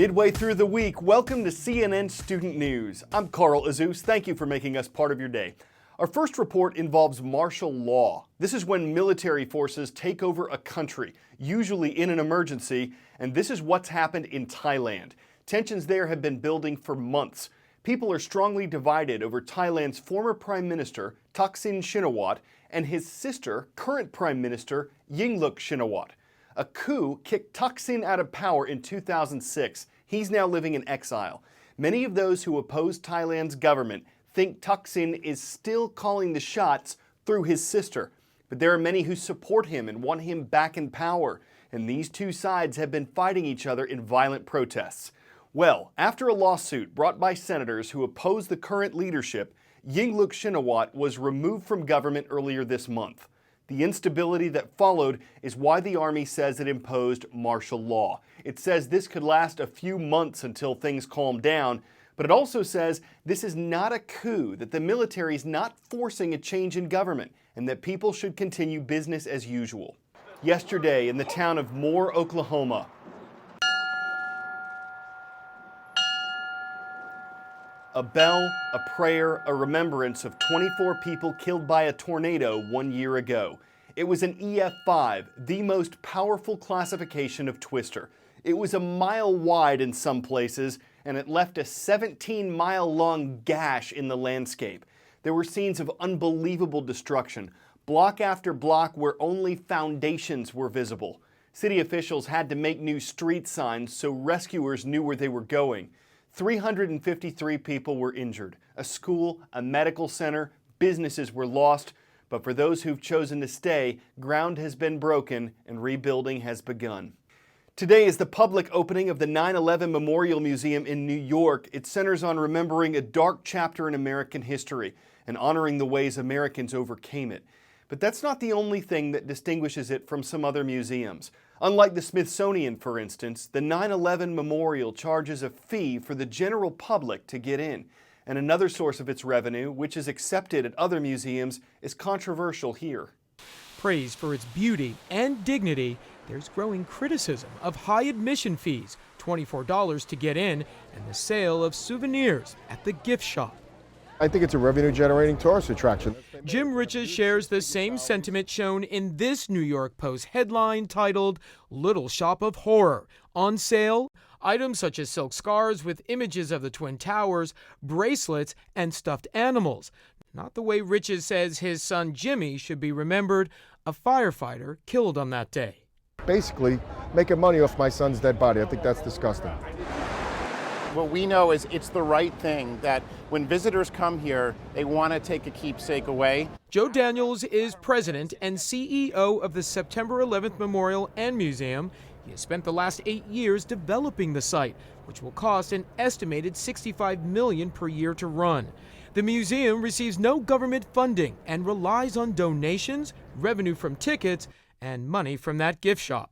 Midway through the week, welcome to CNN Student News. I'm Carl Azus. Thank you for making us part of your day. Our first report involves martial law. This is when military forces take over a country, usually in an emergency, and this is what's happened in Thailand. Tensions there have been building for months. People are strongly divided over Thailand's former Prime Minister, Thaksin Shinawatra, and his sister, current Prime Minister, Yingluck Shinawatra. A coup kicked Thaksin out of power in 2006. He's now living in exile. Many of those who oppose Thailand's government think Thaksin is still calling the shots through his sister. But there are many who support him and want him back in power. And these two sides have been fighting each other in violent protests. Well, after a lawsuit brought by senators who oppose the current leadership, Yingluck Shinawatra was removed from government earlier this month. The instability that followed is why the army says it imposed martial law. It says this could last a few months until things calm down, but it also says this is not a coup, that the military is not forcing a change in government, and that people should continue business as usual. Yesterday, in the town of Moore, Oklahoma, a bell, a prayer, a remembrance of 24 people killed by a tornado 1 year ago. It was an EF5, the most powerful classification of twister. It was a mile wide in some places, and it left a 17-mile-long gash in the landscape. There were scenes of unbelievable destruction, block after block where only foundations were visible. City officials had to make new street signs so rescuers knew where they were going. 353 people were injured. A school, a medical center, businesses were lost. But for those who've chosen to stay, ground has been broken and rebuilding has begun. Today is the public opening of the 9/11 Memorial Museum in New York. It centers on remembering a dark chapter in American history and honoring the ways Americans overcame it. But that's not the only thing that distinguishes it from some other museums. Unlike the Smithsonian, for instance, the 9/11 Memorial charges a fee for the general public to get in. And another source of its revenue, which is accepted at other museums, is controversial here. Praised for its beauty and dignity, there's growing criticism of high admission fees, $24 to get in, and the sale of souvenirs at the gift shop. I think it's a revenue-generating tourist attraction. Jim Riches shares the same sentiment shown in this New York Post headline titled, "Little Shop of Horror." On sale, items such as silk scarves with images of the Twin Towers, bracelets, and stuffed animals. Not the way Riches says his son Jimmy should be remembered, a firefighter killed on that day. Basically, making money off my son's dead body. I think that's disgusting. What we know is it's the right thing, that when visitors come here, they want to take a keepsake away. Joe Daniels is president and CEO of the September 11th Memorial and Museum. He has spent the last 8 years developing the site, which will cost an estimated $65 million per year to run. The museum receives no government funding and relies on donations, revenue from tickets, and money from that gift shop.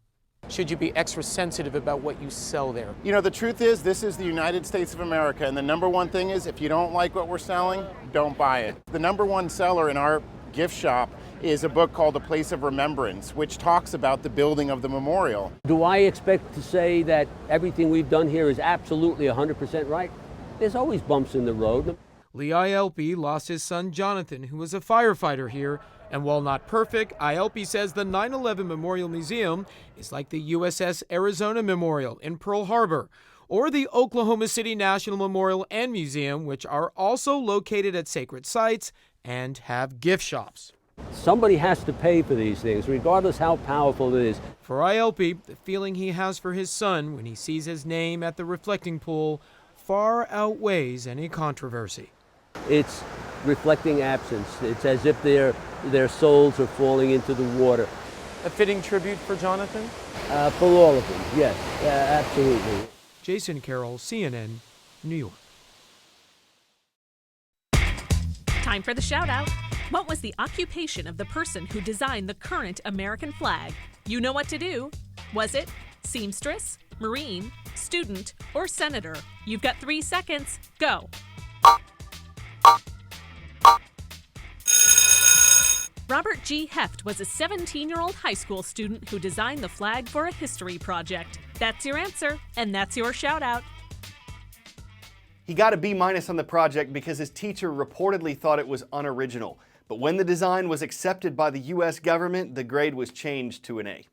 Should you be extra sensitive about what you sell there? You know, the truth is, this is the United States of America, and the number one thing is, if you don't like what we're selling, don't buy it. The number one seller in our gift shop is a book called A Place of Remembrance, which talks about the building of the memorial. Do I expect to say that everything we've done here is absolutely 100% right? There's always bumps in the road. Lee Ielpi lost his son Jonathan, who was a firefighter here. And while not perfect, Ielpi says the 9/11 Memorial Museum is like the USS Arizona Memorial in Pearl Harbor, or the Oklahoma City National Memorial and Museum, which are also located at sacred sites and have gift shops. Somebody has to pay for these things, regardless how powerful it is. For Ielpi, the feeling he has for his son when he sees his name at the reflecting pool far outweighs any controversy. It's reflecting absence. It's as if their souls are falling into the water. A fitting tribute for Jonathan? For all of them, yes, absolutely. Jason Carroll, CNN, New York. Time for the shout out. What was the occupation of the person who designed the current American flag? You know what to do. Was it seamstress, Marine, student, or senator? You've got 3 seconds. Go. Robert G. Heft was a 17-year-old high school student who designed the flag for a history project. That's your answer, and that's your shout out. He got a B- on the project because his teacher reportedly thought it was unoriginal. But when the design was accepted by the U.S. government, the grade was changed to an A.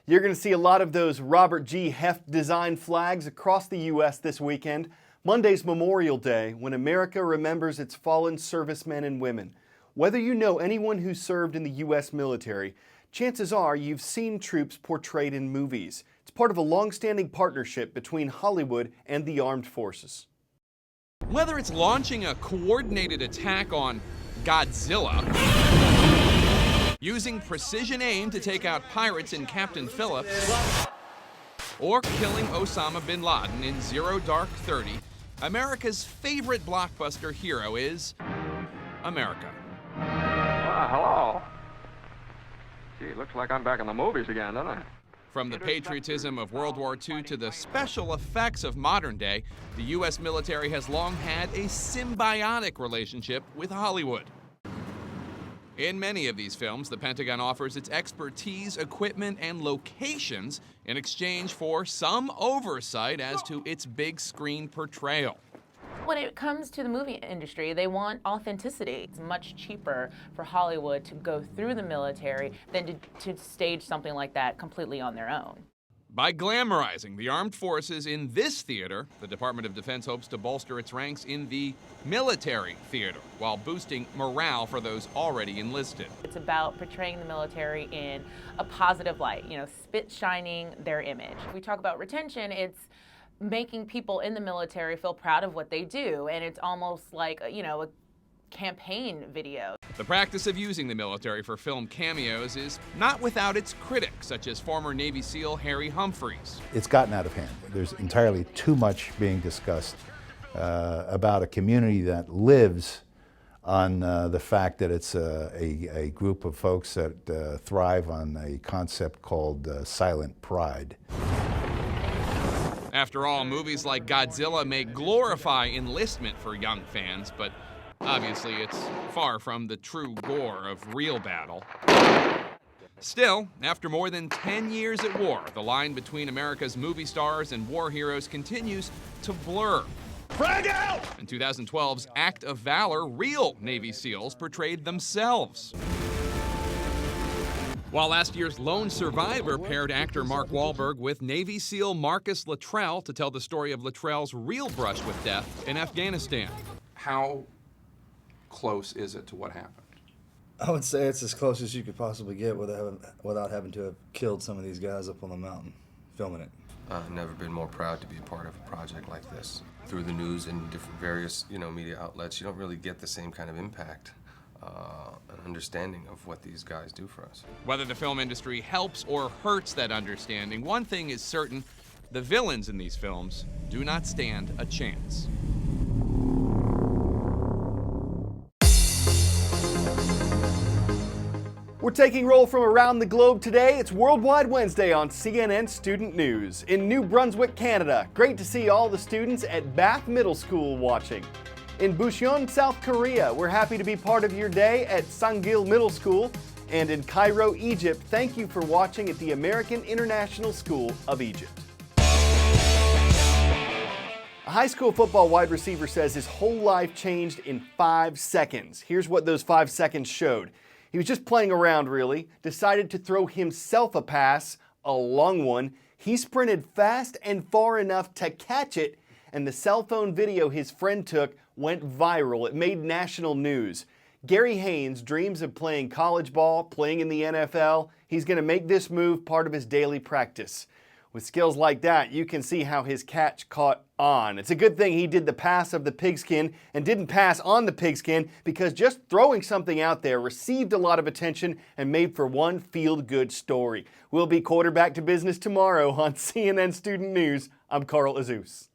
You're going to see a lot of those Robert G. Heft design flags across the U.S. this weekend. Monday's Memorial Day, when America remembers its fallen servicemen and women. Whether you know anyone who served in the U.S. military, chances are you've seen troops portrayed in movies. It's part of a long-standing partnership between Hollywood and the armed forces. Whether it's launching a coordinated attack on Godzilla, using precision aim to take out pirates in Captain Phillips, or killing Osama bin Laden in Zero Dark 30, America's favorite blockbuster hero is America. Hello. Gee, looks like I'm back in the movies again, doesn't it? From the patriotism of World War II to the special effects of modern day, the U.S. military has long had a symbiotic relationship with Hollywood. In many of these films, the Pentagon offers its expertise, equipment, and locations in exchange for some oversight as to its big screen portrayal. When it comes to the movie industry, they want authenticity. It's much cheaper for Hollywood to go through the military than to stage something like that completely on their own. By glamorizing the armed forces in this theater, the Department of Defense hopes to bolster its ranks in the military theater while boosting morale for those already enlisted. It's about portraying the military in a positive light, spit shining their image. If we talk about retention, it's making people in the military feel proud of what they do, and it's almost like, a campaign video. The practice of using the military for film cameos is not without its critics, such as former Navy SEAL Harry Humphreys. It's gotten out of hand. There's entirely too much being discussed about a community that lives on the fact that it's a group of folks that thrive on a concept called silent pride. After all, movies like Godzilla may glorify enlistment for young fans, but obviously it's far from the true gore of real battle. Still, after more than 10 years at war, the line between America's movie stars and war heroes continues to blur. Frag out! In 2012's Act of Valor, real Navy SEALs portrayed themselves. While last year's Lone Survivor paired actor Mark Wahlberg with Navy SEAL Marcus Luttrell to tell the story of Luttrell's real brush with death in Afghanistan. How close is it to what happened? I would say it's as close as you could possibly get without having to have killed some of these guys up on the mountain filming it. I've never been more proud to be a part of a project like this. Through the news and different various media outlets, you don't really get the same kind of impact. An understanding of what these guys do for us. Whether the film industry helps or hurts that understanding, one thing is certain: the villains in these films do not stand a chance. We're taking roll from around the globe today. It's Worldwide Wednesday on CNN Student News. In New Brunswick, Canada, great to see all the students at Bath Middle School watching. In Bucheon, South Korea, we're happy to be part of your day at Sangil Middle School. And in Cairo, Egypt, thank you for watching at the American International School of Egypt. A high school football wide receiver says his whole life changed in 5 seconds. Here's what those 5 seconds showed. He was just playing around, really, decided to throw himself a pass, a long one. He sprinted fast and far enough to catch it, and the cell phone video his friend took went viral. It made national news. Gary Haynes dreams of playing college ball, playing in the NFL. He's going to make this move part of his daily practice. With skills like that, you can see how his catch caught on. It's a good thing he did the pass of the pigskin and didn't pass on the pigskin, because just throwing something out there received a lot of attention and made for one feel-good story. We'll be quarterback to business tomorrow on CNN Student News. I'm Carl Azuz.